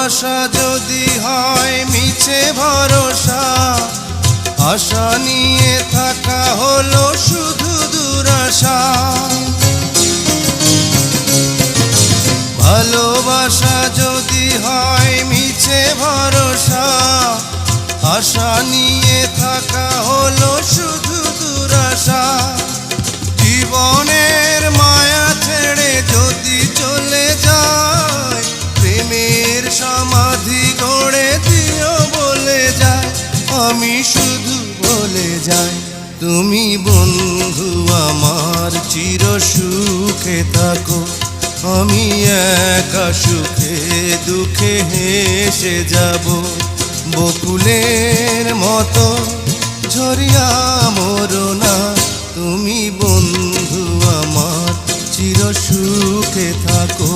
ভালোবাসা যদি হয় মিছে ভরসা, আশা নিয়ে থাকা হলো শুধু দুরাশা। ভালোবাসা যদি হয় মিছে ভরসা, আশা নিয়ে থাকা হলো শুধু দুরাশা। জীবনের মায়া ছেড়ে যদি চলে যায়, প্রেমের সমাধি গড়ে দিও বলে যায়। আমি শুধু বলে যাই, তুমি বন্ধু আমার চির সুখে থাকো। আমি একা সুখে দুঃখে হেসে যাব, বকুলের মতো ঝরিয়া মরো না। তুমি বন্ধু আমার চির সুখে থাকো।